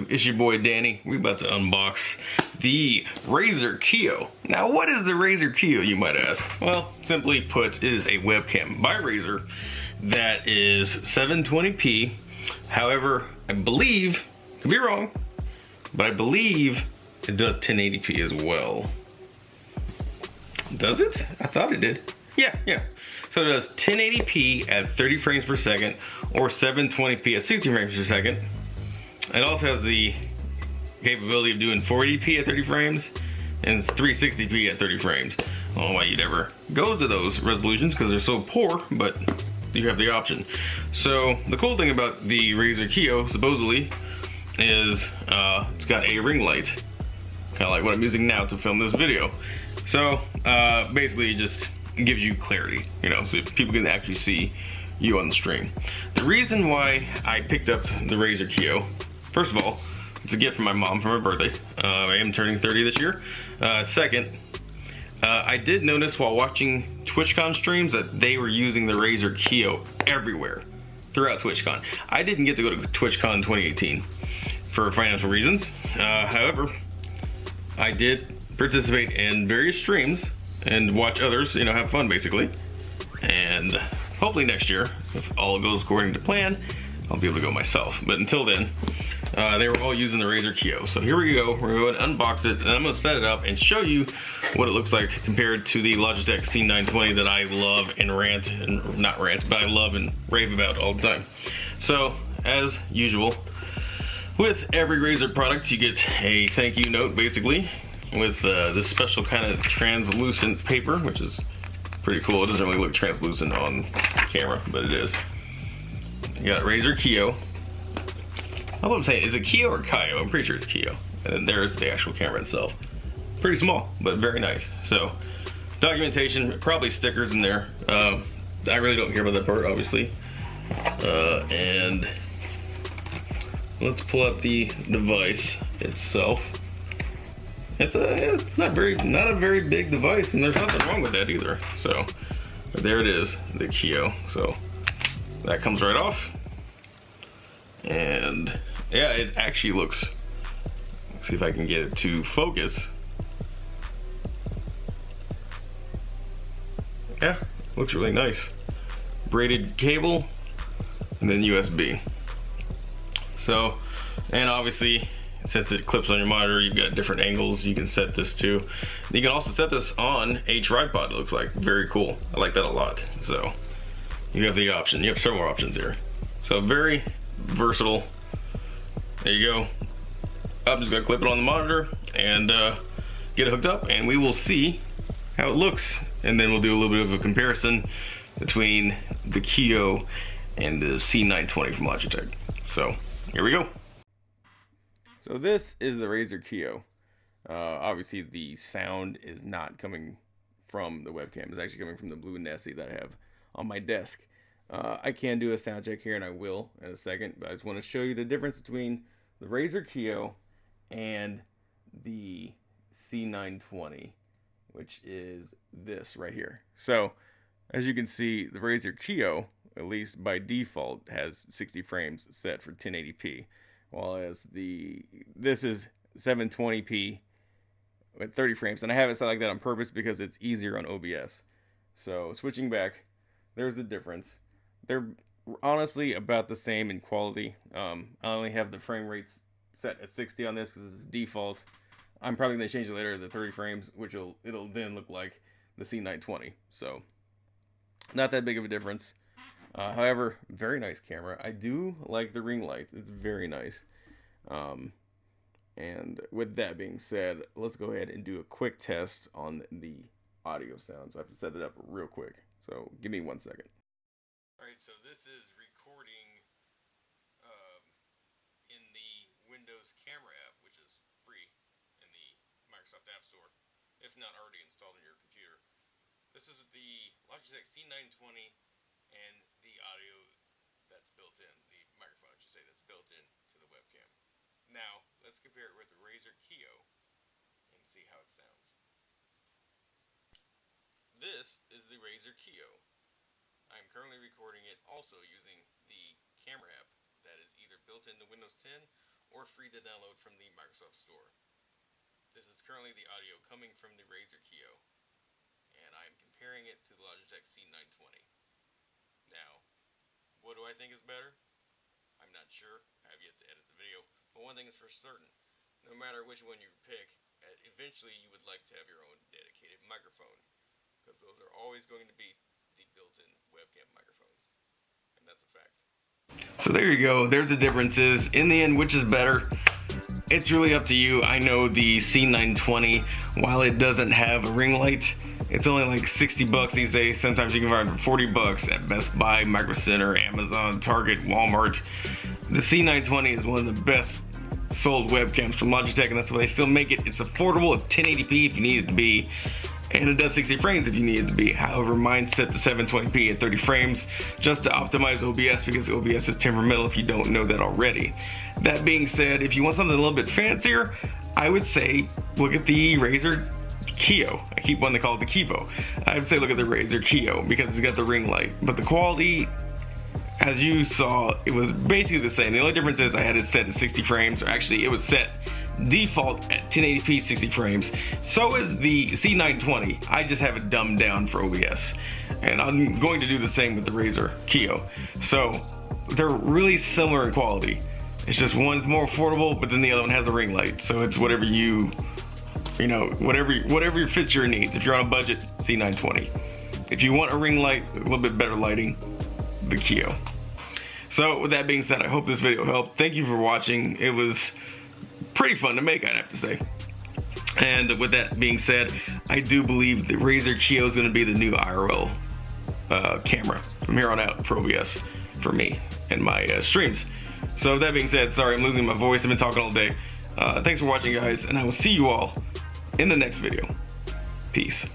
YouTube? It's your boy Danny. We're about to unbox the Razer Kiyo. Now, what is the Razer Kiyo, you might ask? Well, simply put, it is a webcam by Razer that is 720p. However, I believe, could be wrong, but I believe it does 1080p as well. Does it? I thought it did. Yeah. So it does 1080p at 30 frames per second or 720p at 60 frames per second. It also has the capability of doing 480p at 30 frames and 360p at 30 frames. I don't know why you'd ever go to those resolutions because they're so poor, but you have the option. So the cool thing about the Razer Kiyo, supposedly, is it's got a ring light, kind of like what I'm using now to film this video. So basically it just gives you clarity, you know, so people can actually see you on the stream. The reason why I picked up the Razer Kiyo, first of all, it's a gift from my mom for my birthday. I am turning 30 this year. Second, I did notice while watching TwitchCon streams that they were using the Razer Kiyo everywhere throughout TwitchCon. I didn't get to go to TwitchCon 2018 for financial reasons. However, I did participate in various streams and watch others, you know, have fun basically. And hopefully next year, if all goes according to plan, I'll be able to go myself. But until then, they were all using the Razer Kiyo. So here we go, we're going to unbox it and I'm going to set it up and show you what it looks like compared to the Logitech C920 that I love and rant, and not rant, but I love and rave about all the time. So as usual, with every Razer product, you get a thank you note basically, with this special kind of translucent paper, which is pretty cool. It doesn't really look translucent on camera, but it is. You got Razer Kiyo. I love saying, is it Kiyo or Kiyo? I'm pretty sure it's Kiyo. And then there's the actual camera itself. Pretty small, but very nice. So, documentation, probably stickers in there. I really don't care about that part, obviously. And let's pull out the device itself. It's not a very big device, and there's nothing wrong with that either. So there it is, the Kiyo. So that comes right off, and yeah, it actually looks. Let's see if I can get it to focus. Yeah, looks really nice. Braided cable, and then USB. So, and obviously, since it clips on your monitor, you've got different angles you can set this to. You can also set this on a tripod, it looks like. Very cool. I like that a lot. So you have the option. You have several options here. So very versatile. There you go. I'm just gonna clip it on the monitor and get it hooked up, and we will see how it looks. And then we'll do a little bit of a comparison between the Kiyo and the C920 from Logitech. So here we go. So this is the Razer Kiyo. Obviously the sound is not coming from the webcam. It's actually coming from the Blue Nessie that I have on my desk. I can do a sound check here, and I will in a second, but I just want to show you the difference between the Razer Kiyo and the C920, which is this right here. So as you can see, the Razer Kiyo, at least by default, has 60 frames set for 1080p. While as this is 720p with 30 frames, and I have it set like that on purpose because it's easier on OBS. So switching back, there's the difference. They're honestly about the same in quality. I only have the frame rates set at 60 on this because it's default. I'm probably gonna change it later to the 30 frames, which it'll then look like the C920. So not that big of a difference. However, very nice camera. I do like the ring light. It's very nice. And with that being said, let's go ahead and do a quick test on the audio sound. So I have to set it up real quick. So give me 1 second. All right, so this is recording in the Windows Camera app, which is free in the Microsoft App Store, if not already installed on your computer. This is the Logitech C920 and the audio that's built in, the microphone I should say, that's built in to the webcam. Now, let's compare it with the Razer Kiyo and see how it sounds. This is the Razer Kiyo. I'm currently recording it also using the camera app that is either built into Windows 10 or free to download from the Microsoft Store. This is currently the audio coming from the Razer Kiyo, and I am comparing it to the Logitech C920. Now, what do I think is better? I'm not sure. I have yet to edit the video, but one thing is for certain. No matter which one you pick, eventually you would like to have your own dedicated microphone, because those are always going to be the built-in webcam microphones, and that's a fact. So there you go. There's the differences. In the end, which is better? It's really up to you. I know the C920, while it doesn't have a ring light, it's only like 60 bucks these days. Sometimes you can find it for 40 bucks at Best Buy, Micro Center, Amazon, Target, Walmart. The C920 is one of the best sold webcams from Logitech, and that's why they still make it. It's affordable. It's 1080p if you need it to be, and it does 60 frames if you need it to be. However, mine's set to 720p at 30 frames just to optimize OBS, because OBS is temperamental if you don't know that already. That being said, if you want something a little bit fancier, I would say look at the Razer Kiyo. I keep wanting to call it the Kivo. I would say look at the Razer Kiyo because it's got the ring light, but the quality, as you saw, it was basically the same. The only difference is I had it set at 60 frames, or actually it was set default at 1080p 60 frames. So is the C920. I just have it dumbed down for OBS, and I'm going to do the same with the Razer Kiyo. So they're really similar in quality. It's just one's more affordable, but then the other one has a ring light. So it's whatever whatever fits your needs. If you're on a budget, C920. If you want a ring light, a little bit better lighting, the Kiyo. So with that being said, I hope this video helped. Thank you for watching. It was pretty fun to make, I'd have to say. And with that being said, I do believe the Razer Kiyo is going to be the new IRL camera from here on out for OBS for me and my streams. So with that being said, sorry I'm losing my voice. I've been talking all day. Thanks for watching, guys, and I will see you all in the next video. Peace.